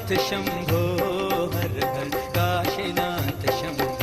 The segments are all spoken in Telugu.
शम्भो हर हर काशीनाथ शम्भो।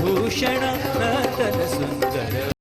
भूषण नतन सुंदर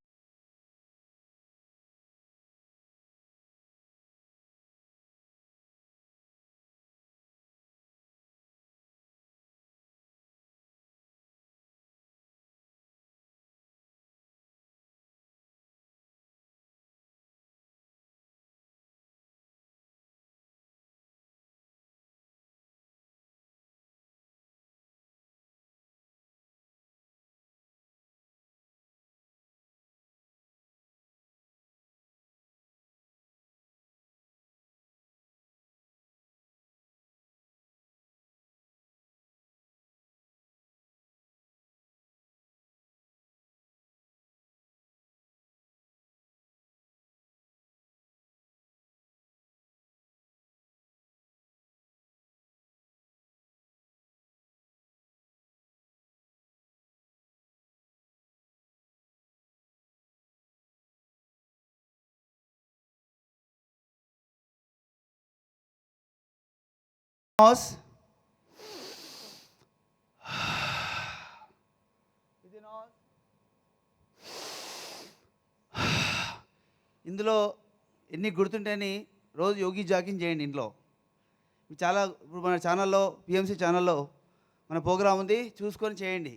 ఇందులో ఎన్ని గుర్తుంటేని రోజు యోగి జాగింగ్ చేయండి ఇంట్లో. చాలా ఇప్పుడు మన ఛానల్లో పిఎంసి ఛానల్లో మన ప్రోగ్రాం ఉంది, చూసుకొని చేయండి.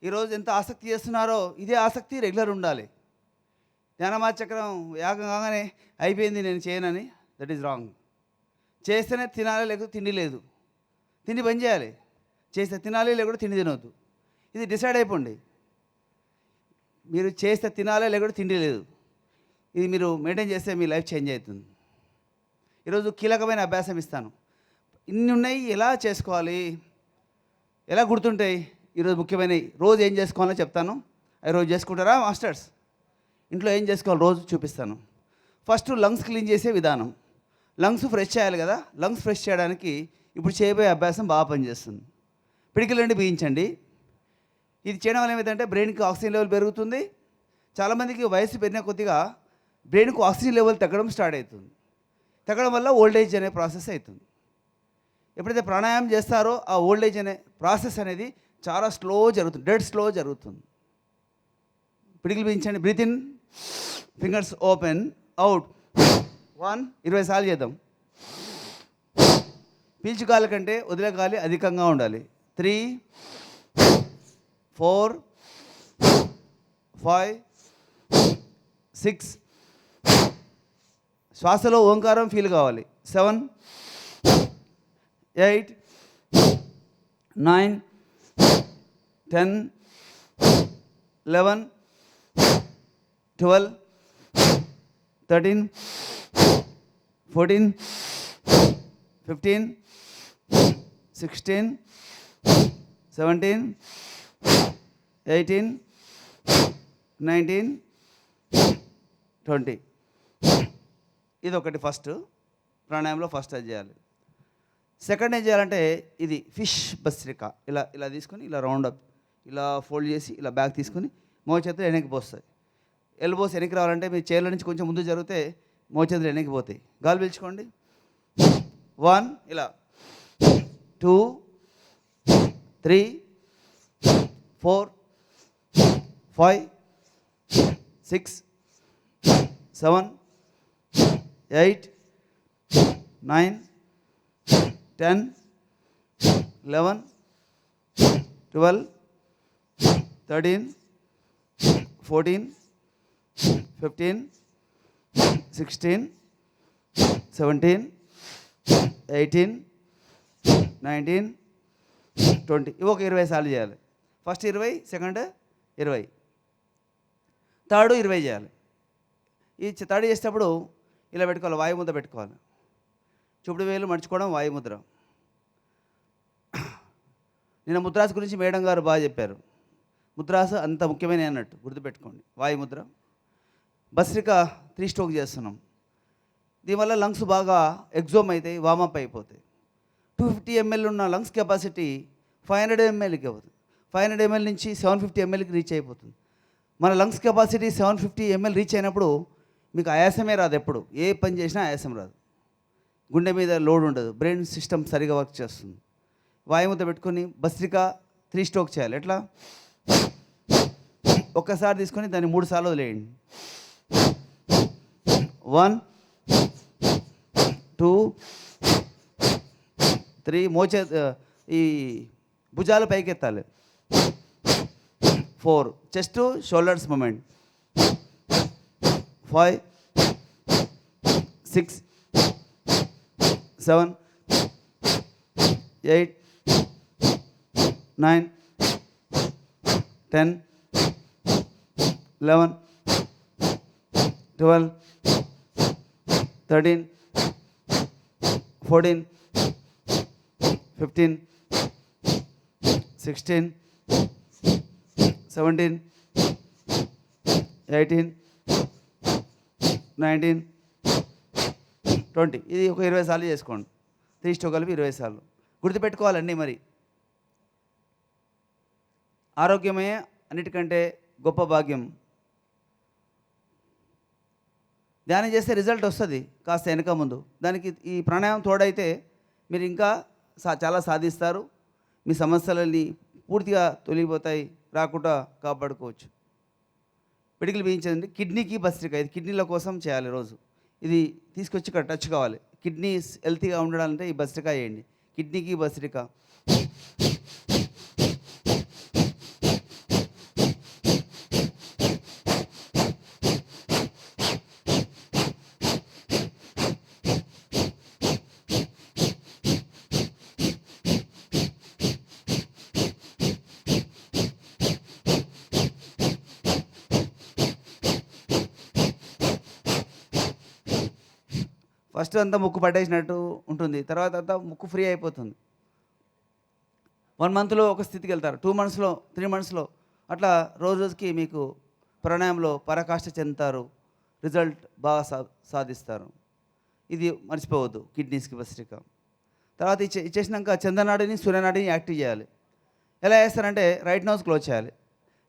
ఈరోజు ఎంత ఆసక్తి చేస్తున్నారో ఇదే ఆసక్తి రెగ్యులర్ ఉండాలి. జ్ఞానమాచక్రం యాగం కాగానే అయిపోయింది నేను చేయనని, దట్ ఈజ్ రాంగ్. చేస్తేనే తినాలి, లేకపోతే తిండి లేదు. తిండి బంద్ చేయాలి. చేస్తే తినాలి, లేకపోతే తిండి తినవద్దు. ఇది డిసైడ్ అయిపోండి. మీరు చేస్తే తినాలి, లేకపోతే తిండి లేదు. ఇది మీరు మెయింటైన్ చేస్తే మీ లైఫ్ చేంజ్ అవుతుంది. ఈరోజు కీలకమైన అభ్యాసం ఇస్తాను. ఇన్ని ఉన్నాయి, ఎలా చేసుకోవాలి, ఎలా గుర్తుంటాయి. ఈరోజు ముఖ్యమైనవి రోజు ఏం చేసుకోవాలో చెప్తాను. అవి రోజు చేసుకుంటారా మాస్టర్స్? ఇంట్లో ఏం చేసుకోవాలి రోజు చూపిస్తాను. ఫస్ట్ లంగ్స్ క్లీన్ చేసే విధానం. లంగ్స్ ఫ్రెష్ చేయాలి కదా. లంగ్స్ ఫ్రెష్ చేయడానికి ఇప్పుడు చేయబోయే అభ్యాసం బాగా పనిచేస్తుంది. పిడికిల నుండి బిగించండి. ఇది చేయడం వల్ల ఏమైందంటే బ్రెయిన్కి ఆక్సిజన్ లెవెల్ పెరుగుతుంది. చాలామందికి వయసు పెరిగిన కొద్దిగా బ్రెయిన్కు ఆక్సిజన్ లెవెల్ తగ్గడం స్టార్ట్ అవుతుంది. తగ్గడం వల్ల ఓల్డేజ్ అనే ప్రాసెస్ అవుతుంది. ఎప్పుడైతే ప్రాణాయామం చేస్తారో ఆ ఓల్డేజ్ అనే ప్రాసెస్ అనేది చాలా స్లో జరుగుతుంది, డెడ్ స్లో జరుగుతుంది. పిడికిలు బిగించండి. Breathe in, fingers open, out. 1 20 సార్లు చేద్దాం. పీల్చు గాలి కంటే వదిలే గాలి అధికంగా ఉండాలి. 3 4 5 6. శ్వాసలో ఓంకారం ఫీల్ కావాలి. 7 8 9 10 11 12 13 14 15 16 17 18 19 20. ఇది ఒకటి ఫస్ట్ ప్రాణాయామంలో ఫస్ట్ అది చేయాలి. సెకండ్ ఏం చేయాలంటే ఇది ఫిష్ భస్త్రిక. ఇలా ఇలా తీసుకొని ఇలా రౌండ్ అప్ ఇలా ఫోల్డ్ చేసి ఇలా బ్యాక్ తీసుకొని మోచేతులు వెనక్కి పోస్తాయి. ఎల్బోస్ వెనక్కి రావాలంటే మీ చైర్ల నుంచి కొంచెం ముందు జరిగితే మోచేతులు వెనక్కి పోతాయి. గాలి పీల్చుకోండి. 1 ఇలా 2 3 4 5 6 7 8 9 10 11 12 13 14 15 16 17 18 19 20. ఇవి ఒక 20 సార్లు చేయాలి. ఫస్ట్ 20, సెకండ్ 20, థర్డ్ 20 చేయాలి. ఈ థర్డ్ చేసేటప్పుడు ఇలా పెట్టుకోవాలి, వాయుముద్ర పెట్టుకోవాలి. చూపుడు వేలు మడుచుకోవడం వాయుముద్ర. నిన్న ముద్రాస గురించి మేడం గారు బాగా చెప్పారు. ముద్రాస అంత ముఖ్యమైన అన్నట్టు గుర్తుపెట్టుకోండి. వాయుముద్ర. భస్త్రిక 3 స్ట్రోక్ చేస్తున్నాం. దీనివల్ల లంగ్స్ బాగా ఎగ్జోమ్ అవుతాయి, వామప్ అయిపోతాయి. 250 ml ఉన్న లంగ్స్ కెపాసిటీ 500 mlకి అవుతుంది. 500 ml నుంచి 750 mlకి రీచ్ అయిపోతుంది. మన లంగ్స్ కెపాసిటీ 750 ml రీచ్ అయినప్పుడు మీకు ఆయాసమే రాదు. ఎప్పుడు ఏ పని చేసినా ఆయాసం రాదు. గుండె మీద లోడ్ ఉండదు. బ్రెయిన్ సిస్టమ్ సరిగా వర్క్ చేస్తుంది. వాయుముద్ర పెట్టుకొని భస్త్రిక 3 స్ట్రోక్ చేయాలి. ఎట్లా? ఒక్కసారి తీసుకొని దాన్ని 3 సార్లు వదిలేయండి. 1 2 3 ఈ భుజాలు పైకెత్తాలి. 4 చెస్ట్ షోల్డర్స్ మూమెంట్. 5 6 7 8 9 10 11 12 13 14 15 16 17 18 19 20. ఇది ఒక 20 సార్లు చేసుకోండి. 3 స్ట్రోక్ కలిపి 20 సార్లు. గుర్తుపెట్టుకోవాలండి. మరి ఆరోగ్యమే అన్నిటికంటే గొప్ప భాగ్యం. ధ్యానం చేస్తే రిజల్ట్ వస్తుంది కాస్త వెనక ముందు. దానికి ఈ ప్రాణాయామం తోడైతే మీరు ఇంకా చాలా సాధిస్తారు. మీ సమస్యలని పూర్తిగా తొలగిపోతాయి, రాకుండా కాపాడుకోవచ్చు. పిడికిలు బిగించండి. కిడ్నీకి భస్త్రిక. ఇది కిడ్నీల కోసం చేయాలి రోజు. ఇది తీసుకొచ్చి ఇక్కడ టచ్ కావాలి. కిడ్నీస్ హెల్తీగా ఉండడాలంటే ఈ భస్త్రిక వేయండి. కిడ్నీకి భస్త్రిక. ఫస్ట్ అంతా ముక్కు పట్టేసినట్టు ఉంటుంది, తర్వాత అంతా ముక్కు ఫ్రీ అయిపోతుంది. 1 మంత్లో ఒక స్థితికి వెళ్తారు, 2 మంత్స్లో 3 మంత్స్లో అట్లా రోజుకి మీకు ప్రాణాయామంలో పరాకాష్ఠ చెందుతారు. రిజల్ట్ బాగా సాధిస్తారు. ఇది మర్చిపోవద్దు. కిడ్నీస్కి భస్త్రిక. తర్వాత ఇచ్చేసినాక చంద్రనాడిని సూర్యనాడిని యాక్టివ్ చేయాలి. ఎలా చేస్తారంటే రైట్ నోస్ క్లోజ్ చేయాలి.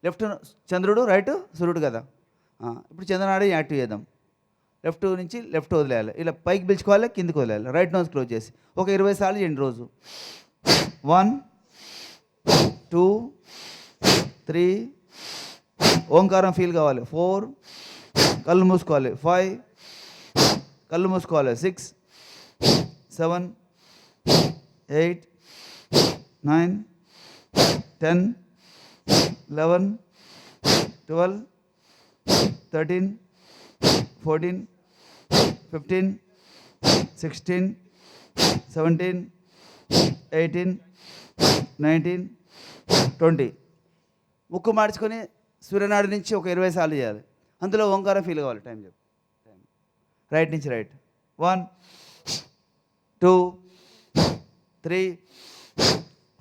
లెఫ్ట్ చంద్రుడు, రైట్ సూర్యుడు కదా. ఇప్పుడు చంద్రనాడిని యాక్టివ్ చేద్దాం. లెఫ్ట్ నుంచి లెఫ్ట్ వదిలేయాలి. ఇలా పైకి పిలుచుకోవాలి, కిందికి వదిలేయాలి. రైట్ నోస్ క్లోజ్ చేసి ఒక 20 సార్లు చేయండి రోజు. 1 2 3 ఓంకారం ఫీల్ కావాలి. 4 కళ్ళు మూసుకోవాలి. 5 కళ్ళు మూసుకోవాలి. 6 7 8 9 10 11 12 13 14 15 16 17 18 19 20. ముక్కు మార్చుకొని సూర్యనాడి నుంచి ఒక 20 సార్లు చేయాలి. అందులో ఓంకారం ఫీల్ కావాలి. టైం చెప్పు. రైట్ నుంచి రైట్. 1 2 3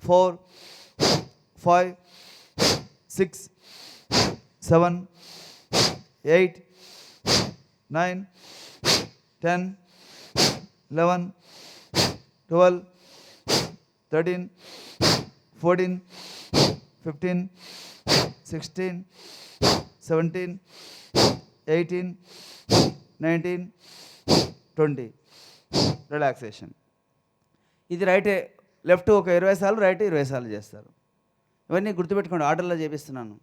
4 5 6 7 8 9 10, 11, 12, 13, 14, 15, 16, 17, 18, 19, 20. రిలాక్సేషన్. ఇది రైటే, లెఫ్ట్ ఒక 20 సార్లు, రైట్ 20 సార్లు చేస్తారు. ఇవన్నీ గుర్తుపెట్టుకోండి, ఆర్డర్లో చేపిస్తున్నాను.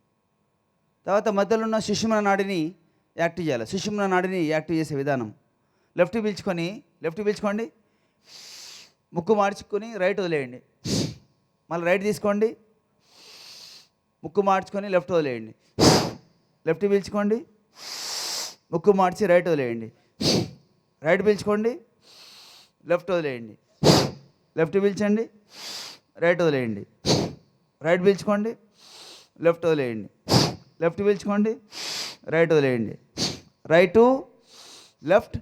తర్వాత మధ్యలో ఉన్న సుషుమ్నా నాడిని యాక్టివ్ చేయాలి. సుషుమ్నా నాడిని యాక్టివ్ చేసే విధానం, లెఫ్ట్ పీల్చుకోండి, ముక్కు మార్చుకొని రైట్ వదిలేయండి. మళ్ళీ రైట్ తీసుకోండి, ముక్కు మార్చుకొని లెఫ్ట్ వదిలేయండి. లెఫ్ట్ పీల్చుకోండి, ముక్కు మార్చి రైట్ వదిలేయండి. రైట్ పీల్చుకోండి, లెఫ్ట్ వదిలేయండి. లెఫ్ట్ పీల్చండి, రైట్ వదిలేయండి. రైట్ పీల్చుకోండి, లెఫ్ట్ వదిలేయండి. లెఫ్ట్ పీల్చుకోండి, రైట్ వదిలేయండి. Right left,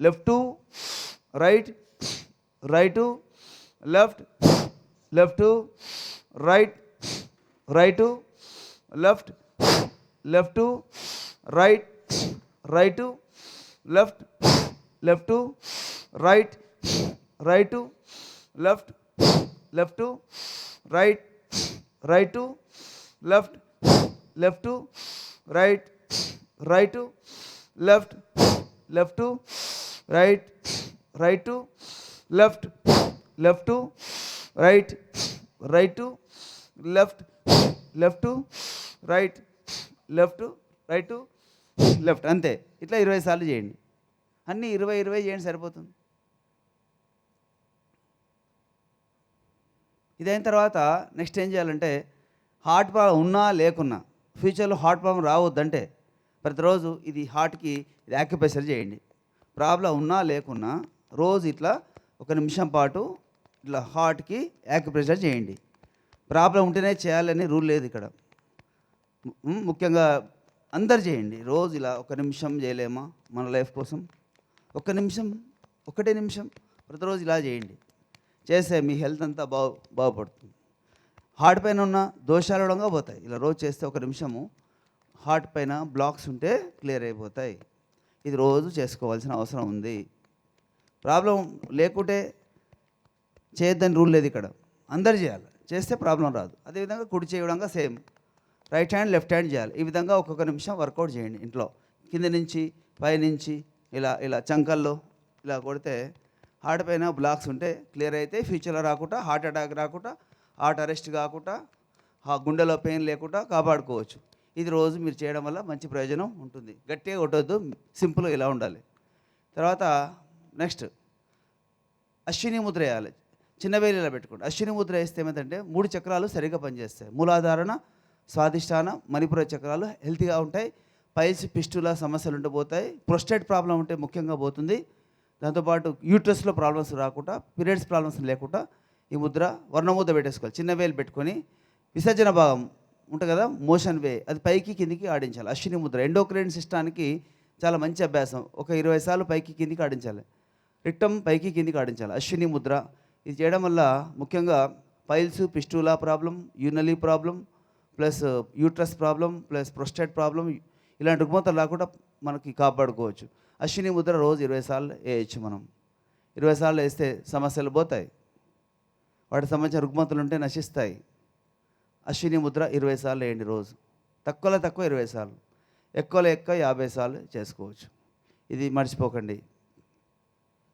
left right, right left, left right, right left, left right, right left, left right, right left, left right, right left, left right, right left, left right, right left, left right, right left, left right, left, right left. అంతే. ఇట్లా 20 సార్లు చేయండి. అన్నీ 20 చేయండి, సరిపోతుంది. ఇదైన తర్వాత నెక్స్ట్ ఏం చేయాలంటే, హార్ట్ ప్రాబ్లం ఉన్నా లేకున్నా, ఫ్యూచర్లో హార్ట్ ప్రాబ్లం రావద్దంటే ప్రతిరోజు ఇది హార్ట్కి ఇది యాక్యుప్రెషర్ చేయండి. ప్రాబ్లం ఉన్నా లేకున్నా రోజు ఇట్లా 1 నిమిషం పాటు ఇట్లా హార్ట్కి యాక్యుప్రెషర్ చేయండి. ప్రాబ్లం ఉంటేనే చేయాలని రూల్ లేదు ఇక్కడ. ముఖ్యంగా అందరు చేయండి. రోజు ఇలా 1 నిమిషం చేయలేమా మన లైఫ్ కోసం? 1 నిమిషం, 1 నిమిషం ప్రతిరోజు ఇలా చేయండి. చేస్తే మీ హెల్త్ అంతా బాగుపడుతుంది. హార్ట్ పైన ఉన్న దోషాలు కూడా పోతాయి. ఇలా రోజు చేస్తే 1 నిమిషము హార్ట్ పైన బ్లాక్స్ ఉంటే క్లియర్ అయిపోతాయి. ఇది రోజు చేసుకోవాల్సిన అవసరం ఉంది. ప్రాబ్లం లేకుంటే చేయొద్దని రూల్ లేదు ఇక్కడ. అందరు చేయాలి, చేస్తే ప్రాబ్లం రాదు. అదేవిధంగా కుడి చేయడంగా same, right hand left hand చేయాలి. ఈ విధంగా 1 నిమిషం వర్కౌట్ చేయండి ఇంట్లో. కింద నుంచి పైనుంచి ఇలా ఇలా చంకల్లో ఇలా కొడితే హార్ట్ పైన బ్లాక్స్ ఉంటే క్లియర్ అయితే ఫ్యూచర్లో రాకుండా, హార్ట్ అటాక్ రాకుండా, హార్ట్ అరెస్ట్ కాకుండా, గుండెలో పెయిన్ లేకుండా కాపాడుకోవచ్చు. ఇది రోజు మీరు చేయడం వల్ల మంచి ప్రయోజనం ఉంటుంది. గట్టిగా కొట్టొద్దు, సింపుల్గా ఇలా ఉండాలి. తర్వాత నెక్స్ట్ అశ్విని ముద్ర వేయాలి. చిన్న వేలు ఇలా పెట్టుకోండి. అశ్విని ముద్ర వేస్తే ఏమిటంటే 3 చక్రాలు సరిగ్గా పనిచేస్తాయి. మూలాధారణ, స్వాధిష్టాన, మణిపుర చక్రాలు హెల్తీగా ఉంటాయి. పైల్స్, పిస్టుల సమస్యలు ఉంటే పోతాయి. ప్రొస్టేట్ ప్రాబ్లం ఉంటే ముఖ్యంగా పోతుంది. దాంతోపాటు యూట్రస్లో ప్రాబ్లమ్స్ రాకుండా, పీరియడ్స్ ప్రాబ్లమ్స్ లేకుండా ఈ ముద్ర వర్ణముద్ర పెట్టేసుకోవాలి. చిన్న వేలు పెట్టుకొని విసర్జన భాగం ఉంటుంది కదా, మోషన్ వే, అది పైకి కిందికి ఆడించాలి. అశ్విని ముద్ర ఎండోక్రైన్ సిస్టానికి చాలా మంచి అభ్యాసం. ఒక 20 సార్లు పైకి కిందికి ఆడించాలి. రిక్టమ్ పైకి కిందికి ఆడించాలి. అశ్విని ముద్ర ఇది చేయడం వల్ల ముఖ్యంగా పైల్స్, పిస్టులా ప్రాబ్లం, యూనలీ problem, plus uterus problem, plus prostate problem, ఇలాంటి రుగ్మతలు రాకుండా మనకి కాపాడుకోవచ్చు. అశ్విని ముద్ర రోజు 20 సార్లు వేయచ్చు. మనం 20 సార్లు వేస్తే సమస్యలు పోతాయి. వాటికి సంబంధించిన రుగ్మతలు ఉంటే నశిస్తాయి. అశ్విని ముద్ర 20 సార్లు వేయండి రోజు. తక్కువలో తక్కువ 20 సార్లు, ఎక్కువలో ఎక్కువ 50 సార్లు చేసుకోవచ్చు. ఇది మర్చిపోకండి.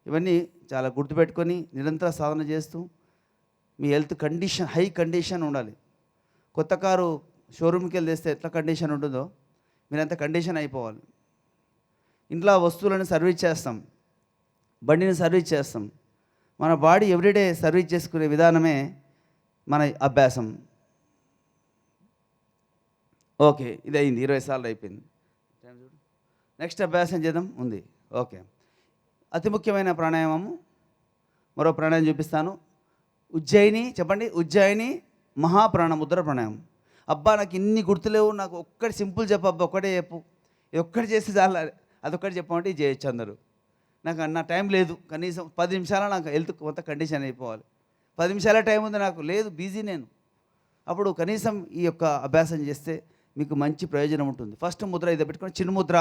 ఇవన్నీ చాలా గుర్తుపెట్టుకొని నిరంతర సాధన చేస్తూ మీ హెల్త్ కండిషన్, హై కండిషన్ ఉండాలి. కొత్త కారు షోరూమ్కి వెళ్ళి తెస్తే ఎట్లా కండిషన్ ఉంటుందో మీరంత కండిషన్ అయిపోవాలి. ఇంట్లో వస్తువులను సర్వీస్ చేస్తాం, బండిని సర్వీస్ చేస్తాం. మన బాడీ ఎవ్రీడే సర్వీస్ చేసుకునే విధానమే మన అభ్యాసం. ఓకే, ఇది అయింది. 20 సార్లు అయిపోయింది. నెక్స్ట్ అభ్యాసం చేద్దాం ఉంది. ఓకే, అతి ముఖ్యమైన ప్రాణాయామము, మరో ప్రాణాయామం చూపిస్తాను. ఉజ్జయిని, చెప్పండి. ఉజ్జయిని మహాప్రాణముద్ర ప్రాణాయామం. అబ్బా నాకు ఇన్ని గుర్తులేవు, నాకు ఒక్కటి సింపుల్ చెప్పు అబ్బా, ఒక్కటే చెప్పు, ఇది ఒక్కటి చేస్తే చాలా, అదొక్కటి చెప్పమంటే ఇది చేయొచ్చు అందరూ. నాకు నా టైం లేదు, కనీసం 10 నిమిషాల నాకు హెల్త్ కొంత కండిషన్ అయిపోవాలి. 10 నిమిషాల టైం ఉంది నాకు, లేదు బిజీ నేను. అప్పుడు కనీసం ఈ యొక్క అభ్యాసం చేస్తే మీకు మంచి ప్రయోజనం ఉంటుంది. ఫస్ట్ ముద్ర ఇది పెట్టుకొని చిన్న ముద్ర.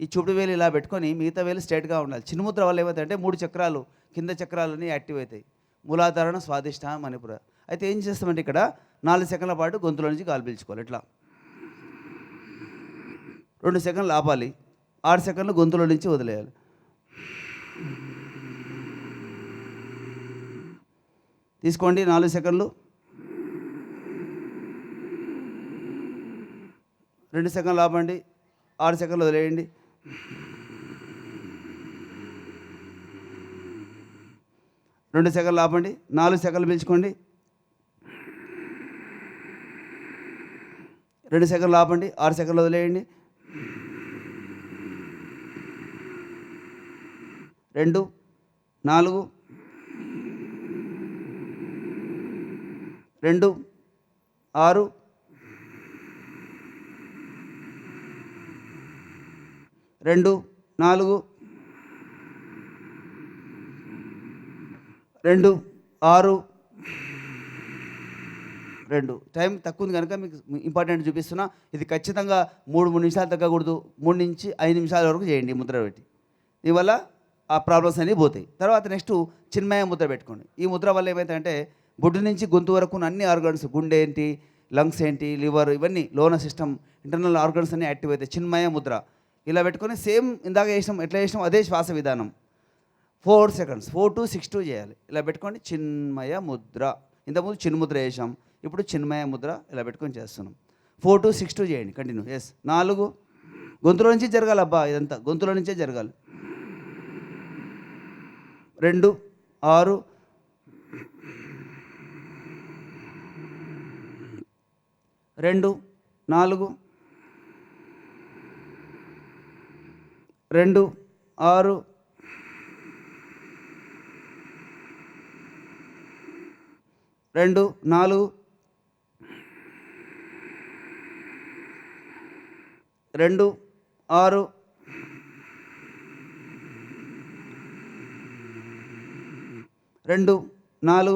ఈ చూపుడు వేలు ఇలా పెట్టుకొని మిగతా వేలు స్ట్రైట్గా ఉండాలి. చిన్ముద్ర వల్ల ఏమవుతాయంటే 3 చక్రాలు కింద చక్రాలని యాక్టివ్ అవుతాయి. మూలాధారణ, స్వాదిష్ట, మణిపుర. అయితే ఏం చేస్తామంటే ఇక్కడ 4 సెకండ్ల పాటు గొంతులో నుంచి గాలి పీల్చుకోవాలి. ఇట్లా 2 సెకండ్లు ఆపాలి, 6 సెకండ్లు గొంతులో నుంచి వదిలేయాలి. తీసుకోండి 4 సెకండ్లు, 2 సెకండ్లు ఆపండి, 6 సెకండ్లు వదిలేయండి. 2 సెకండ్లు ఆపండి, 4 సెకండ్లు పీల్చుకోండి, 2 సెకండ్లు ఆపండి, 6 సెకండ్లు వదిలేయండి. 2, 4, 2, 6, 2, 4, 2, 6, 2. టైం తక్కువ ఉంది కనుక మీకు ఇంపార్టెంట్ చూపిస్తున్నా. ఇది ఖచ్చితంగా 3 నిమిషాలు తగ్గకూడదు. 3 నుంచి 5 నిమిషాల వరకు చేయండి ముద్ర పెట్టి. దీనివల్ల ఆ ప్రాబ్లమ్స్ అనేవి పోతాయి. తర్వాత నెక్స్ట్ చిన్మయ ముద్ర పెట్టుకోండి. ఈ ముద్ర వల్ల ఏమైందంటే బొడ్డు నుంచి గొంతు వరకు అన్ని ఆర్గన్స్, గుండె ఏంటి, లంగ్స్ ఏంటి, లివర్, ఇవన్నీ లోన సిస్టమ్, ఇంటర్నల్ ఆర్గన్స్ అన్నీ యాక్టివ్ అవుతాయి. చిన్మయ ముద్ర ఇలా పెట్టుకొని సేమ్ ఇందాక చేసినాం, ఎట్లా చేసినాం అదే శ్వాస విధానం. 4 సెకండ్స్ 4 to 6 2 చేయాలి. ఇలా పెట్టుకోండి చిన్మయ ముద్ర. ఇంతకుముందు చిన్ముద్ర చేసాం, ఇప్పుడు చిన్మయ ముద్ర ఇలా పెట్టుకొని చేస్తున్నాం. 4 to 6 2 చేయండి కంటిన్యూ. 4 గొంతులో నుంచి జరగాలి అబ్బా, ఇదంతా గొంతులో నుంచే జరగాలి. 2, 6, 2, 4, 2, 6, 2, 4, 2, 6, 2, 4,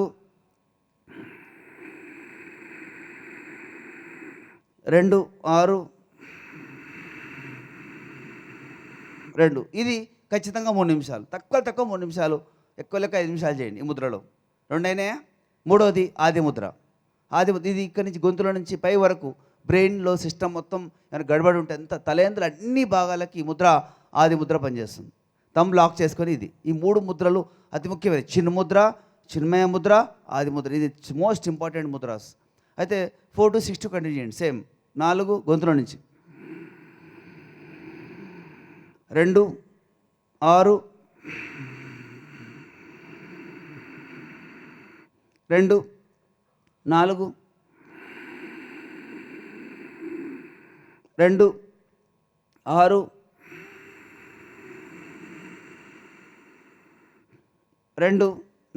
2, 6, 2. ఇది ఖచ్చితంగా 3 నిమిషాలు. తక్కువ 3 నిమిషాలు, ఎక్కువ లెక్క 5 నిమిషాలు చేయండి ఈ ముద్రలో. 2 అయినాయా? మూడవది ఆది ముద్ర. ఇది ఇక్కడి నుంచి గొంతులో నుంచి పై వరకు బ్రెయిన్లో సిస్టమ్ మొత్తం ఏమైనా గడబడి ఉంటే అంత తలేంద్రులు అన్ని భాగాలకి ఈ ముద్ర ఆది ముద్ర పనిచేస్తుంది. థంబ్ లాక్ చేసుకొని ఇది ఈ 3 ముద్రలు అతి ముఖ్యమైనవి. చిన్ముద్ర, చిన్మయ ముద్ర, ఆది ముద్ర. ఇది మోస్ట్ ఇంపార్టెంట్ ముద్రాస్. అయితే 4 to 6 2 కంటిన్యూ చేయండి. సేమ్ 4 గొంతులో నుంచి, 2, 6, 2, 4, 2,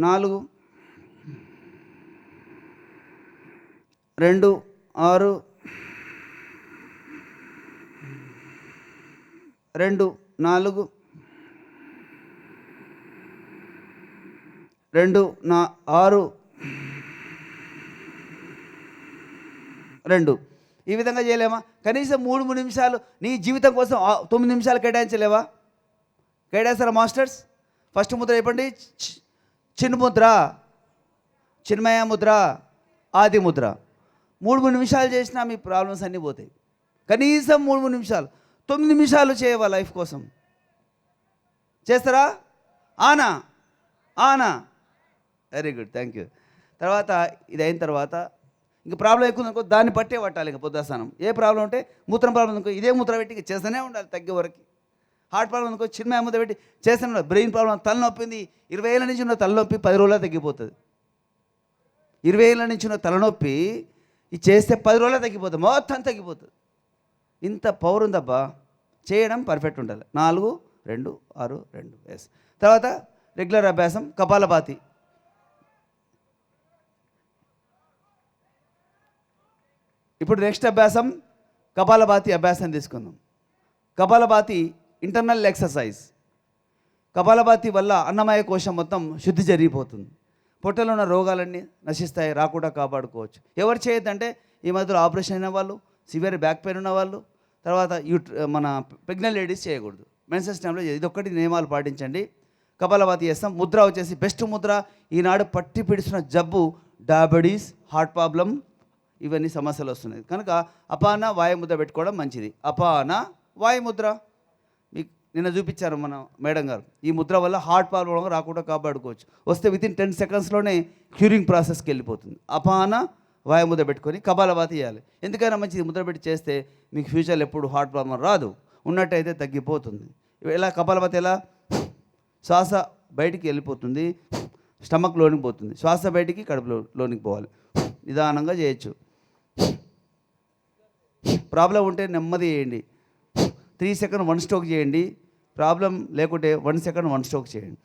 6, 2, 4, 2, 6, 2, 4, 2, 6, 2. ఈ విధంగా చేయలేమా? కనీసం 3 నిమిషాలు నీ జీవితం కోసం 9 నిమిషాలు కేటాయించలేవా? కేటాయిస్తారా మాస్టర్స్? ఫస్ట్ ముద్ర చెప్పండి. చిన్ముద్ర, చిన్మయ ముద్ర, ఆది ముద్ర. 3 నిమిషాలు చేసినా మీ ప్రాబ్లమ్స్ అన్నీ పోతాయి. కనీసం 3 నిమిషాలు, 9 నిమిషాలు చేయవా లైఫ్ కోసం? చేస్తారా? ఆనా ఆనా వెరీ గుడ్, థ్యాంక్ యూ. తర్వాత ఇది అయిన తర్వాత ఇంకా ప్రాబ్లం ఎక్కువ అనుకో దాన్ని పట్టే పట్టాలి. ఇంకా పొద్దుస్థానం ఏ ప్రాబ్లం ఉంటే మూత్రం ప్రాబ్లం అనుకో ఇదే మూత్ర పెట్టి చేస్తూనే ఉండాలి తగ్గే వరకు. హార్ట్ ప్రాబ్లం అనుకో చిన్మయ ముద్ర పెట్టి చేస్తూనే ఉండాలి. బ్రెయిన్ ప్రాబ్లం తలనొప్పింది 20 ఏళ్ళ నుంచి ఉన్న తలనొప్పి 10 రోజుల్లో తగ్గిపోతుంది. 20 ఏళ్ళ నుంచి ఉన్న తలనొప్పి ఇది చేస్తే 10 రోజుల్లో తగ్గిపోతుంది, మొత్తం తగ్గిపోతుంది. ఇంత పవర్ ఉందబ్బా. చేయడం పర్ఫెక్ట్ ఉండాలి. 4, 2, 6, 2. తర్వాత రెగ్యులర్ అభ్యాసం కపాలభాతి. ఇప్పుడు నెక్స్ట్ అభ్యాసం కపాలభాతి అభ్యాసం తీసుకుందాం. Kapalbhati internal exercise. కపాలభాతి వల్ల అన్నమయ కోశం మొత్తం శుద్ధి జరిగిపోతుంది. పొట్టలో ఉన్న రోగాలన్నీ నశిస్తాయి, రాకుండా కాపాడుకోవచ్చు. ఎవరు చేయొద్దంటే ఈ మధ్యలో ఆపరేషన్ అయిన వాళ్ళు, సివియర్ బ్యాక్ పెయిన్ ఉన్న వాళ్ళు, తర్వాత మన ప్రెగ్నెంట్ లేడీస్ చేయకూడదు. మెన్సెస్ టైంలో ఇది ఒక్కటి నియమాలు పాటించండి. కపాలభాతి చేస్తాం. ముద్ర వచ్చేసి బెస్ట్ ముద్ర. ఈనాడు పట్టి పిడుస్తున్న జబ్బు డయాబెటీస్, హార్ట్ ప్రాబ్లం, ఇవన్నీ సమస్యలు వస్తున్నాయి కనుక అపాన వాయుముద్ర పెట్టుకోవడం మంచిది. అపాన వాయుముద్ర మీకు నిన్న చూపించారు మన మేడం గారు. ఈ ముద్ర వల్ల హార్ట్ ప్రాబ్లం రాకుండా కాపాడుకోవచ్చు. వస్తే వితిన్ 10 సెకండ్స్లోనే క్యూరింగ్ ప్రాసెస్కి వెళ్ళిపోతుంది. అపాన వాయుముద్ర పెట్టుకొని కపాలభాతి చేయాలి. ఎందుకైనా మంచిది ముద్ర పెట్టి చేస్తే మీకు ఫ్యూచర్లో ఎప్పుడు హార్ట్ ప్రాబ్లం రాదు, ఉన్నట్టయితే తగ్గిపోతుంది. ఎలా కపాలభాతి ఎలా? శ్వాస బయటికి వెళ్ళిపోతుంది, స్టమక్ లోనికి పోతుంది. శ్వాస బయటికి లోనికి పోవాలి. నిదానంగా చేయొచ్చు. ప్రాబ్లం ఉంటే నెమ్మది చేయండి. 3 సెకండ్ 1 స్ట్రోక్ చేయండి. ప్రాబ్లం లేకుంటే 1 సెకండ్ 1 స్ట్రోక్ చేయండి.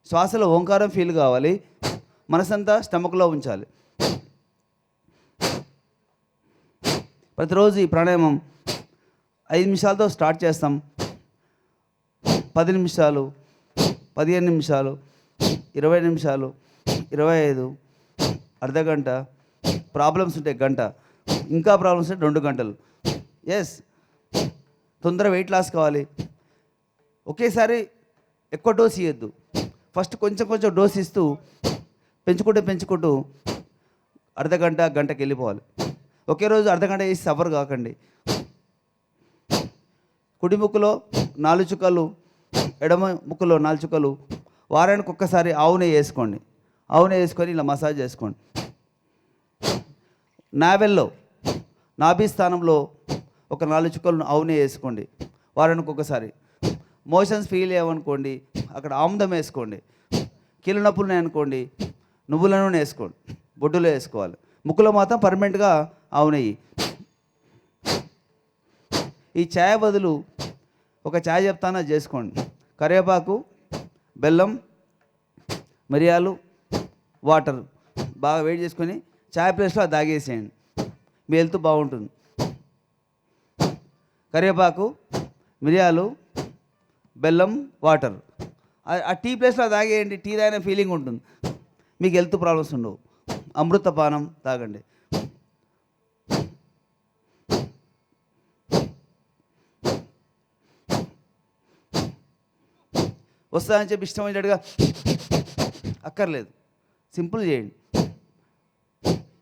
శ్వాసలో ఓంకారం ఫీల్ కావాలి. మనసంతా స్టమక్లో ఉంచాలి. ప్రతిరోజు ఈ ప్రాణాయామం 5 నిమిషాలతో స్టార్ట్ చేస్తాం. 10 నిమిషాలు, 15 నిమిషాలు, 20 నిమిషాలు, 25, అర్ధగంట. ప్రాబ్లమ్స్ ఉంటే గంట, ఇంకా ప్రాబ్లమ్స్ ఉంటే 2 గంటలు. ఎస్, తొందర వెయిట్ లాస్ కావాలి. ఒకేసారి ఎక్కువ డోస్ ఇవ్వద్దు. ఫస్ట్ కొంచెం కొంచెం డోస్ ఇస్తూ పెంచుకుంటూ అర్ధగంట గంటకి వెళ్ళిపోవాలి. ఒకే రోజు అర్ధగంట చేసి సఫర్ కాకండి. కుడి ముక్కులో 4 చుక్కలు, ఎడమ ముక్కులో 4 చుక్కలు. వారానికి ఒక్కసారి ఆవునే వేసుకోండి. ఆవునే వేసుకొని ఇలా మసాజ్ చేసుకోండి. నావెల్లో నాభి స్థానంలో ఒక 4 చుక్కలు ఆవునే వేసుకోండి. వారానికి ఒకసారి. మోషన్స్ ఫీల్ అయ్యామనుకోండి, అక్కడ ఆముదం వేసుకోండి. కీళ్ళ నొప్పులు ఉన్నాయనుకోండి, నువ్వుల నూనె వేసుకోండి. బొడ్డులో వేసుకోవాలి. ముక్కులో మాత్రం పర్మనెంట్గా ఆవు నెయ్యి. ఈ ఛాయ్ బదులు ఒక ఛాయ్ చెప్తానో చేసుకోండి. కరివేపాకు, బెల్లం, మిరియాలు, వాటర్ బాగా వేడి చేసుకొని ఛాయ్ ప్లేస్లో దాగేసేయండి. మీ హెల్త్ బాగుంటుంది. కరివేపాకు, మిరియాలు, బెల్లం, వాటర్ ఆ టీ ప్లేస్లో తాగేయండి. టీ తాగిన ఫీలింగ్ ఉంటుంది. మీకు హెల్త్ ప్రాబ్లమ్స్ ఉండవు. అమృతపానం తాగండి. వస్తుందని చెప్పి ఇష్టం వచ్చినట్టుగా అక్కర్లేదు. సింపుల్ చేయండి.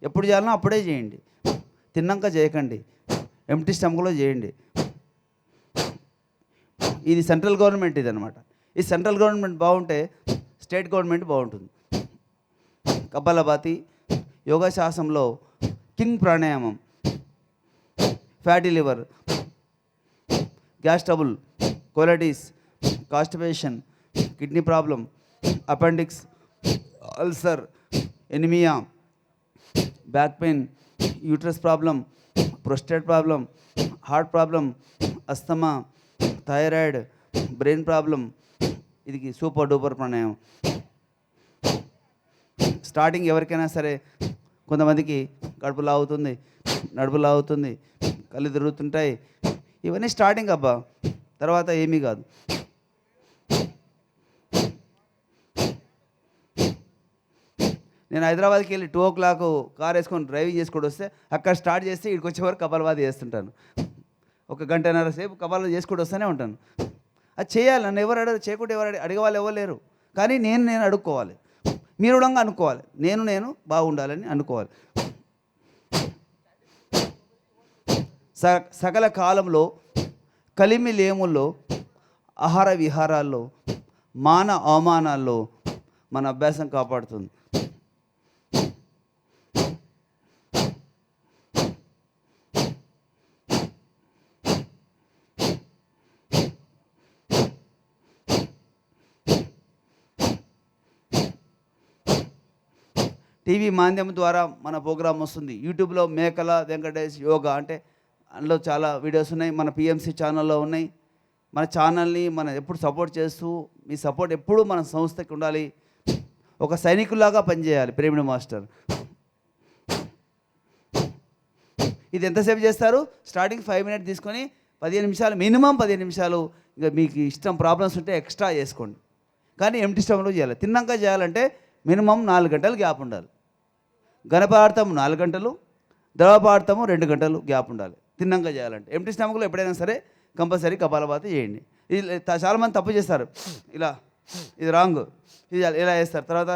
ఎప్పుడు చేయాలనో అప్పుడే చేయండి. తిన్నాక చేయకండి. ఎంప్టీ స్టమక్లో చేయండి. ఇది సెంట్రల్ గవర్నమెంట్ ఇది అనమాట. ఈ సెంట్రల్ గవర్నమెంట్ బాగుంటే స్టేట్ గవర్నమెంట్ బాగుంటుంది. కపాలభాతి యోగశాస్త్రంలో కింగ్ ప్రాణాయామం, fatty liver, gas trouble, colitis, constipation, kidney problem, appendix, ulcer, anaemia, back pain, uterus problem, prostate problem, heart problem, asthma, thyroid, brain problem, ఇది సూపర్ డూపర్ ప్రాణాయామం. స్టార్టింగ్ ఎవరికైనా సరే కొంతమందికి కడుపు లాగుతుంది, నడుపు లాగుతుంది, కళ్ళు తిరుగుతుంటాయి. ఇవన్నీ స్టార్టింగ్ అబ్బా, తర్వాత ఏమీ కాదు. నేను హైదరాబాద్కి వెళ్ళి 2 o'clock కార్ వేసుకొని డ్రైవింగ్ చేసుకొని వస్తే అక్కడ స్టార్ట్ చేస్తే ఇక్కడికి వచ్చే వరకు కపాలభాతి చేస్తుంటాను. 1 గంటన్నర సేపు కపాలభాతి చేసుకుంటూ వస్తూనే ఉంటాను. అది చేయాలి. నన్ను ఎవరు చేయకుండా ఎవరు అడిగేవాళ్ళు ఎవరు లేరు. కానీ నేను అడుక్కోవాలి. మీరు కూడా అనుకోవాలి. నేను బాగుండాలని అనుకోవాలి. సకల కాలంలో, కలిమి లేముల్లో, ఆహార విహారాల్లో, మాన అవమానాల్లో మన అభ్యాసం కాపాడుతుంది. టీవీ మాధ్యమం ద్వారా మన ప్రోగ్రాం వస్తుంది. యూట్యూబ్లో మేకల వెంకటేష్ యోగా అంటే అందులో చాలా వీడియోస్ ఉన్నాయి. మన పిఎంసి ఛానల్లో ఉన్నాయి. మన ఛానల్ని మనం ఎప్పుడు సపోర్ట్ చేస్తూ, మీ సపోర్ట్ ఎప్పుడు మన సంస్థకి ఉండాలి. ఒక సైనికుల్లాగా పనిచేయాలి. ప్రేమిణ మాస్టర్ ఇది ఎంతసేపు చేస్తారు? స్టార్టింగ్ 5 minutes తీసుకొని 15 నిమిషాలు, మినిమం 15 నిమిషాలు. ఇక మీకు ఇష్టం ప్రాబ్లమ్స్ ఉంటే ఎక్స్ట్రా చేసుకోండి. కానీ ఎంటీ స్టమక్లో చేయాలి. తిన్నాక చేయాలంటే మినిమం 4 గంటలు గ్యాప్ ఉండాలి. ఘనపదార్థం 4 గంటలు, ద్రవపదార్థము 2 గంటలు గ్యాప్ ఉండాలి. తిన్నాక చేయాలంటే. ఎంటీ స్టమక్లో ఎప్పుడైనా సరే కంపల్సరీ కపాలభాతి చేయండి. ఇది చాలామంది తప్పు చేస్తారు, ఇలా, ఇది రాంగ్, ఇది ఇలా వేస్తారు, తర్వాత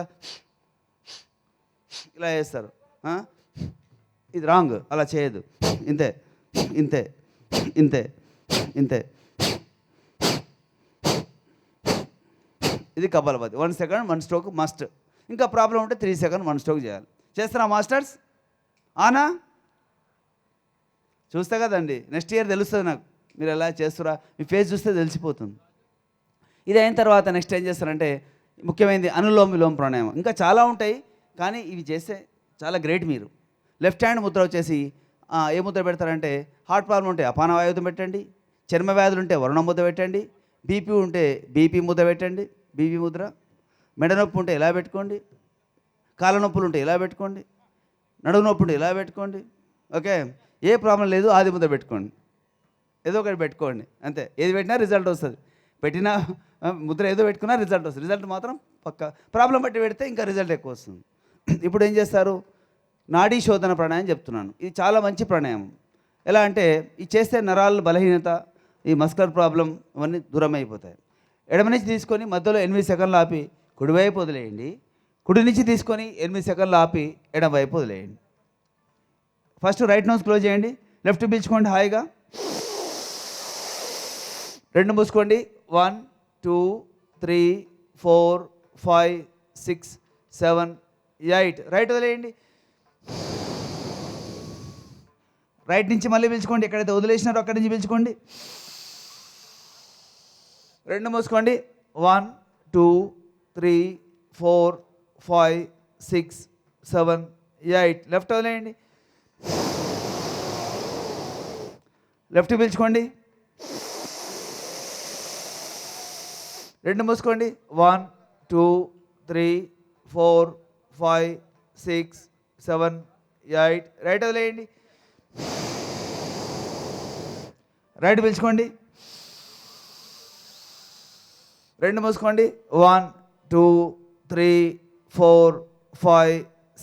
ఇలా వేస్తారు, ఇది రాంగ్, అలా చేయదు, ఇంతే ఇంతే ఇంతే ఇంతే, ఇది కపాలభాతి. 1 second 1 stroke must. ఇంకా ప్రాబ్లం ఉంటే 3 సెకండ్ 1 స్ట్రోక్ చేయాలి. చేస్తారా మాస్టర్స్? ఆనా? చూస్తే కదండి నెక్స్ట్ ఇయర్ తెలుస్తుంది నాకు మీరు ఎలా చేస్తురా, మీ ఫేస్ చూస్తే తెలిసిపోతుంది. ఇది అయిన తర్వాత నెక్స్ట్ ఏం చేస్తారంటే ముఖ్యమైనది అనులోమ విలోమ ప్రాణాయామం. ఇంకా చాలా ఉంటాయి కానీ ఇవి చేస్తే చాలా గ్రేట్. మీరు లెఫ్ట్ హ్యాండ్ ముద్ర వచ్చేసి ఏ ముద్ర పెడతారంటే, హార్ట్ ప్రాబ్లం ఉంటే అపాన వాయువుతో పెట్టండి, చర్మ వ్యాధులు ఉంటే వరుణ ముద్ర పెట్టండి, బీపీ ఉంటే బీపీ ముద్ర పెట్టండి, బీపీ ముద్ర, మెడ నొప్పి ఉంటే ఇలా పెట్టుకోండి, కాళ్ళ నొప్పులు ఉంటే ఇలా పెట్టుకోండి, నడుము నొప్పి ఉంటే ఇలా పెట్టుకోండి. ఓకే, ఏ ప్రాబ్లం లేదు ఆది ముద్ర పెట్టుకోండి, ఏదో ఒకటి పెట్టుకోండి అంతే. ఏది పెట్టినా రిజల్ట్ వస్తుంది, పెట్టిన ముద్ర ఏదో పెట్టుకున్నా రిజల్ట్ వస్తుంది. రిజల్ట్ మాత్రం పక్క. ప్రాబ్లం బట్టి పెడితే ఇంకా రిజల్ట్ ఎక్కువ వస్తుంది. ఇప్పుడు ఏం చేస్తారు, నాడీ శోధన ప్రాణాయామం చెప్తున్నాను. ఇది చాలా మంచి ప్రాణాయామం. ఎలా అంటే ఇది చేస్తే నరాల బలహీనత, ఈ మస్కులర్ ప్రాబ్లం ఇవన్నీ దూరం అయిపోతాయి. ఎడమ నుంచి తీసుకొని మధ్యలో 8 సెకండ్లు ఆపి కుడివైపు వదిలేయండి, కుడి నుంచి తీసుకొని 8 సెకండ్లు ఆపి ఎడమ వైపు వదిలేయండి. ఫస్ట్ రైట్ నోస్ క్లోజ్ చేయండి, లెఫ్ట్ పీల్చుకోండి హాయిగా, 2 మూసుకోండి, 1 2 3 4 5 6 7 8, రైట్ వదిలేయండి. రైట్ నుంచి మళ్ళీ పీల్చుకోండి, ఎక్కడైతే వదిలేసినారో అక్కడి నుంచి పీల్చుకోండి, 2 మూసుకోండి, 1 2 3 4 5 6 7 8, లెఫ్ట్ వదిలేయండి. లెఫ్ట్ పీల్చుకోండి, 2 మూసుకోండి, 1 2 3 4 5 6 7 8, రైట్ వదిలేయండి. రైట్ పీల్చుకోండి, 2 మూసుకోండి, 1 2 3 4 5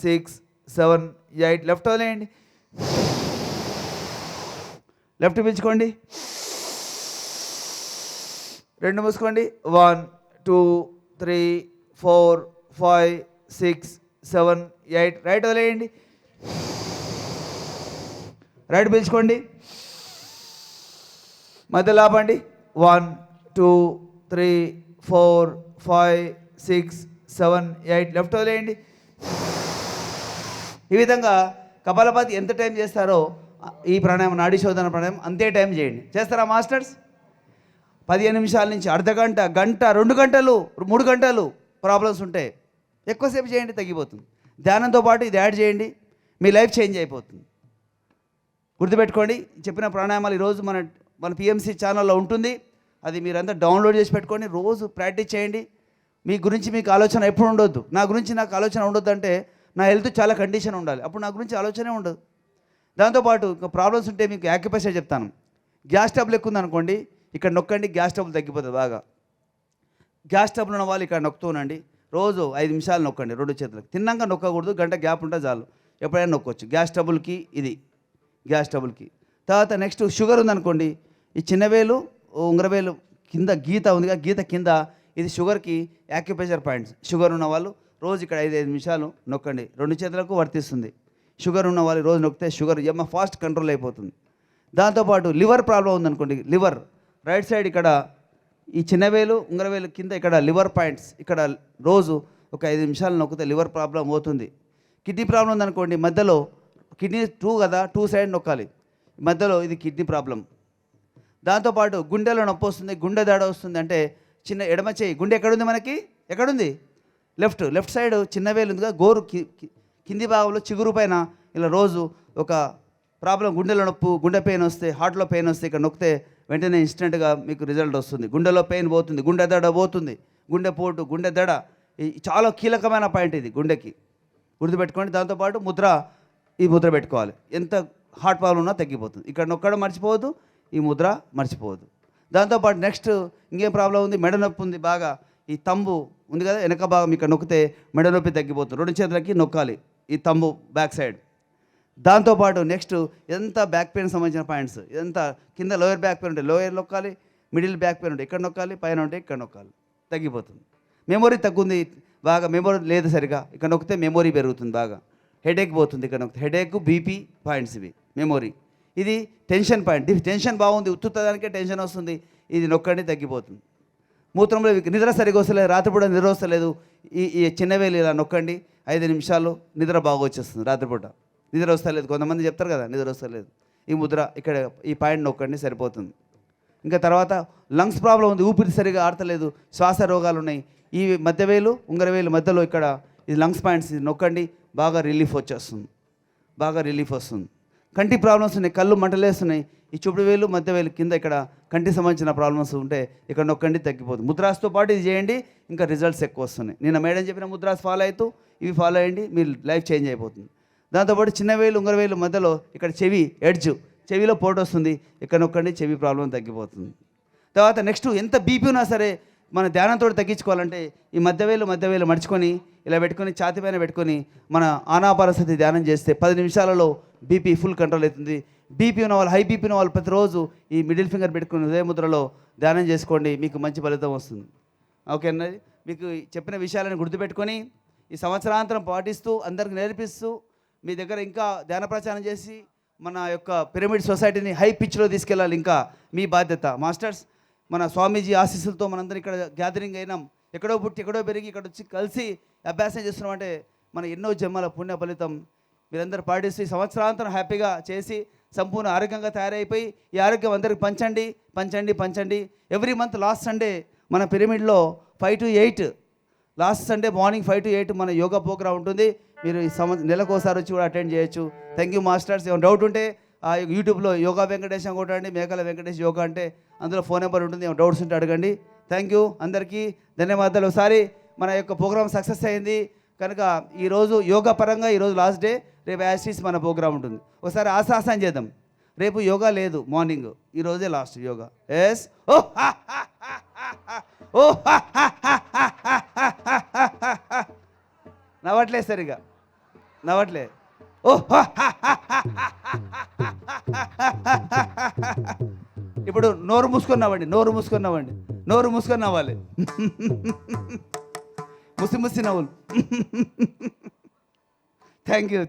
6 7 8, లెఫ్ట్ వదిలేయండి. లెఫ్ట్ పీల్చుకోండి, 2 మూసుకోండి, 1 2 3 4 5 6 7 8, రైట్ వదిలేయండి. రైట్ పీల్చుకోండి, మధ్యలో ఆపండి, 1 2 3 4 5 6 7 8, లెఫ్ట్ వదిలేయండి. ఈ విధంగా కపాలభాతి ఎంత టైం చేస్తారో ఈ ప్రాణాయామం, నాడీ శోధన ప్రాణాయామం అంతే టైం చేయండి. చేస్తారా మాస్టర్స్? 15 నిమిషాల నుంచి అర్ధ గంట, గంట, 2 గంటలు, 3 గంటలు ప్రాబ్లమ్స్ ఉంటాయి, ఎక్కువసేపు చేయండి, తగ్గిపోతుంది. ధ్యానంతో పాటు ఇది యాడ్ చేయండి, మీ లైఫ్ చేంజ్ అయిపోతుంది. గుర్తుపెట్టుకోండి, చెప్పిన ప్రాణాయామాలు ఈరోజు మన పిఎంసి ఛానల్లో ఉంటుంది, అది మీరంతా డౌన్లోడ్ చేసి పెట్టుకోండి, రోజు ప్రాక్టీస్ చేయండి. మీ గురించి మీకు ఆలోచన ఎప్పుడు ఉండొద్దు. నా గురించి నాకు ఆలోచన ఉండొద్దు అంటే నా హెల్త్ చాలా కండిషన్ ఉండాలి, అప్పుడు నా గురించి ఆలోచనే ఉండదు. దాంతోపాటు ఇంకా ప్రాబ్లమ్స్ ఉంటే మీకు యాక్యుప్రెషర్ చెప్తాను. గ్యాస్ ట్రబుల్ ఎక్కువ ఉందనుకోండి, ఇక్కడ నొక్కండి, గ్యాస్ ట్రబుల్ తగ్గిపోతుంది బాగా. గ్యాస్ ట్రబుల్ ఉన్న వాళ్ళు ఇక్కడ నొక్కుతూనండి, రోజు 5 నిమిషాలు నొక్కండి 2 చేతులకు. తిన్నాక నొక్కకూడదు, గంట గ్యాప్ ఉంటే చాలు, ఎప్పుడైనా నొక్కొచ్చు. గ్యాస్ ట్రబుల్కి ఇది, గ్యాస్ ట్రబుల్కి. తర్వాత నెక్స్ట్ షుగర్ ఉందనుకోండి, ఈ చిన్నవేలు ఉంగరవేలు కింద గీత ఉందిగా, గీత కింద ఇది షుగర్కి యాక్యుప్రెషర్ పాయింట్స్. షుగర్ ఉన్న వాళ్ళు రోజు ఇక్కడ 5 నిమిషాలు నొక్కండి, 2 చేతులకు వర్తిస్తుంది. షుగర్ ఉన్న వాళ్ళు రోజు నొక్కితే షుగర్ ఫాస్ట్ కంట్రోల్ అయిపోతుంది. దాంతోపాటు లివర్ ప్రాబ్లం ఉందనుకోండి, లివర్ రైట్ సైడ్ ఇక్కడ ఈ చిన్నవేలు ఉంగరవేలు కింద ఇక్కడ లివర్ పాయింట్స్, ఇక్కడ రోజు ఒక 5 నిమిషాలు నొక్కితే లివర్ ప్రాబ్లం పోతుంది. కిడ్నీ ప్రాబ్లం ఉందనుకోండి, మధ్యలో కిడ్నీ 2 కదా, 2 సైడ్ నొక్కాలి, మధ్యలో ఇది కిడ్నీ ప్రాబ్లం. దాంతోపాటు గుండెలో నొప్పి వస్తుంది, గుండె దడ వస్తుంది అంటే చిన్న ఎడమ చేయి, గుండె ఎక్కడుంది మనకి, ఎక్కడుంది, లెఫ్ట్ సైడ్ చిన్న వేలు ఉందిగా, గోరు కింది భాగంలో చిగురు పైన ఇలా రోజు ఒక ప్రాబ్లం, గుండెలో నొప్పు, గుండె పెయిన్ వస్తే, హార్ట్లో పెయిన్ వస్తే ఇక్కడ నొక్కితే వెంటనే ఇన్స్టెంట్గా మీకు రిజల్ట్ వస్తుంది. గుండెలో పెయిన్ పోతుంది, గుండె దడ పోతుంది, గుండె పోటు, గుండె దడ చాలా కీలకమైన పాయింట్ ఇది గుండెకి, గుర్తుపెట్టుకోండి. దాంతోపాటు ముద్ర, ఈ ముద్ర పెట్టుకోవాలి, ఎంత హార్ట్ ప్రాబ్లం ఉన్నా తగ్గిపోతుంది. ఇక్కడ నొక్కడం మర్చిపోవద్దు, ఈ ముద్ర మర్చిపోవద్దు. దాంతోపాటు నెక్స్ట్ ఇంకేం ప్రాబ్లం ఉంది, మెడ నొప్పి ఉంది బాగా, ఈ తంబు ఉంది కదా వెనక భాగం, ఇక్కడ నొక్కితే మెడ నొప్పి తగ్గిపోతుంది. 2 చేతులకి నొక్కాలి, ఈ తంబు బ్యాక్ సైడ్. దాంతోపాటు నెక్స్ట్ ఎంత బ్యాక్ పెయిన్ సంబంధించిన పాయింట్స్, ఎంత కింద లోయర్ బ్యాక్ పెయిన్ ఉంటాయి, లోయర్ నొక్కాలి, మిడిల్ బ్యాక్ పెయిన్ ఉంటాయి ఇక్కడ నొక్కాలి, పైన ఉంటే ఇక్కడ నొక్కాలి, తగ్గిపోతుంది. మెమొరీ తగ్గుంది బాగా, మెమొరీ లేదు సరిగా, ఇక్కడ నొక్కితే మెమొరీ పెరుగుతుంది బాగా. హెడేక్ పోతుంది ఇక్కడ నొక్కితే, హెడేక్ బీపీ పాయింట్స్ ఇవి. మెమొరీ ఇది టెన్షన్ పాయింట్, టెన్షన్ బాగుంది ఉత్తుదానికే టెన్షన్ వస్తుంది, ఇది నొక్కండి తగ్గిపోతుంది. మూత్రంలో నిద్ర సరిగా వస్తలేదు, రాత్రిపూట నిద్ర వస్తలేదు, ఈ చిన్నవేలు ఇలా నొక్కండి 5 నిమిషాలు నిద్ర బాగా వచ్చేస్తుంది. రాత్రిపూట నిద్ర వస్తలేదు, కొంతమంది చెప్తారు కదా నిద్ర వస్తలేదు, ఈ ముద్ర ఇక్కడ ఈ పాయింట్ నొక్కండి సరిపోతుంది. ఇంకా తర్వాత లంగ్స్ ప్రాబ్లం ఉంది, ఊపిరి సరిగా ఆడతలేదు, శ్వాస రోగాలు ఉన్నాయి, ఈ మధ్యవేలు ఉంగరవేలు మధ్యలో ఇక్కడ ఇది లంగ్స్ పాయింట్స్, ఇది నొక్కండి బాగా రిలీఫ్ వచ్చేస్తుంది, బాగా రిలీఫ్ వస్తుంది. కంటి ప్రాబ్లమ్స్ ఉన్నాయి, కళ్ళు మంటలేస్తున్నాయి, ఈ చూపుడు వేలు మధ్యవేలు కింద ఇక్కడ కంటికి సంబంధించిన ప్రాబ్లమ్స్ ఉంటే ఇక్కడ నొక్కండి తగ్గిపోతుంది. ముద్రాస్తో పాటు ఇది చేయండి, ఇంకా రిజల్ట్స్ ఎక్కువ వస్తున్నాయి. నిన్న మేడం చెప్పిన ముద్రాస్ ఫాలో అవుతూ ఇవి ఫాలో అయ్యండి, మీ లైఫ్ చేంజ్ అయిపోతుంది. దాంతోపాటు చిన్న వేలు ఉంగరవేలు మధ్యలో ఇక్కడ చెవి ఎడ్జ్, చెవిలో పోటు వస్తుంది, ఇక్కడ నొక్కండి చెవి ప్రాబ్లం తగ్గిపోతుంది. తర్వాత నెక్స్ట్ ఎంత బీపీ ఉన్నా సరే మన ధ్యానంతో తగ్గించుకోవాలంటే ఈ మధ్యవేలు మడుచుకొని ఇలా పెట్టుకొని ఛాతి పైన పెట్టుకొని మన ఆనాపానసతి ధ్యానం చేస్తే 10 నిమిషాలలో బీపీ ఫుల్ కంట్రోల్ అవుతుంది. బీపీ ఉన్న వాళ్ళు, హై బీపీ ఉన్న వాళ్ళు ప్రతిరోజు ఈ మిడిల్ ఫింగర్ పెట్టుకుని హృదయ ముద్రలో ధ్యానం చేసుకోండి, మీకు మంచి ఫలితం వస్తుంది. ఓకే అన్నది మీకు చెప్పిన విషయాలను గుర్తుపెట్టుకొని ఈ సంవత్సరాంతరం పాటిస్తూ అందరికి నేర్పిస్తూ మీ దగ్గర ఇంకా ధ్యాన ప్రచారం చేసి మన యొక్క పిరమిడ్ సొసైటీని హై పిచ్లో తీసుకెళ్ళాలి. ఇంకా మీ బాధ్యత మాస్టర్స్. మన స్వామీజీ ఆశీస్సులతో మనందరం ఇక్కడ గ్యాదరింగ్ అయినాం, ఎక్కడో పుట్టి ఎక్కడో పెరిగి ఇక్కడ వచ్చి కలిసి అభ్యాసం చేస్తున్నాం అంటే మన ఎన్నో జన్మల పుణ్య ఫలితం. మీరందరూ పాటిస్తూ ఈ సంవత్సరాంతరం హ్యాపీగా చేసి సంపూర్ణ ఆరోగ్యంగా తయారైపోయి ఈ ఆరోగ్యం అందరికి పంచండి. ఎవ్రీ మంత్ లాస్ట్ సండే మన పిరమిడ్లో 5 to 8 last Sunday morning 5 to 8 మన యోగా ప్రోగ్రామ్ ఉంటుంది. మీరు ఈ నెలకోసారి వచ్చి కూడా అటెండ్ చేయొచ్చు. Thank you masters. ఏమైనా డౌట్ ఉంటే ఆ యూట్యూబ్లో యోగా వెంకటేష్ అని కొట్టండి, మేకల వెంకటేష్ యోగా అంటే అందులో ఫోన్ నెంబర్ ఉంటుంది, ఏమైనా డౌట్స్ ఉంటే అడగండి. థ్యాంక్ యూ, అందరికీ ధన్యవాదాలు. ఒకసారి మన యొక్క ప్రోగ్రామ్ సక్సెస్ అయింది కనుక ఈరోజు యోగా పరంగా ఈరోజు లాస్ట్ డే, రేపు యాసిస్ మన ప్రోగ్రామ్ ఉంటుంది. ఒకసారి ఆసాసనం చేద్దాం. రేపు యోగా లేదు మార్నింగ్, ఈరోజే లాస్ట్ యోగా. ఎస్ ఓ నవ్వట్లే సరిగా నవ్వట్లే. ఓ ఇప్పుడు నోరు మూసుకొని నవ్వాలి. ముసి నవ్వులు. Thank you.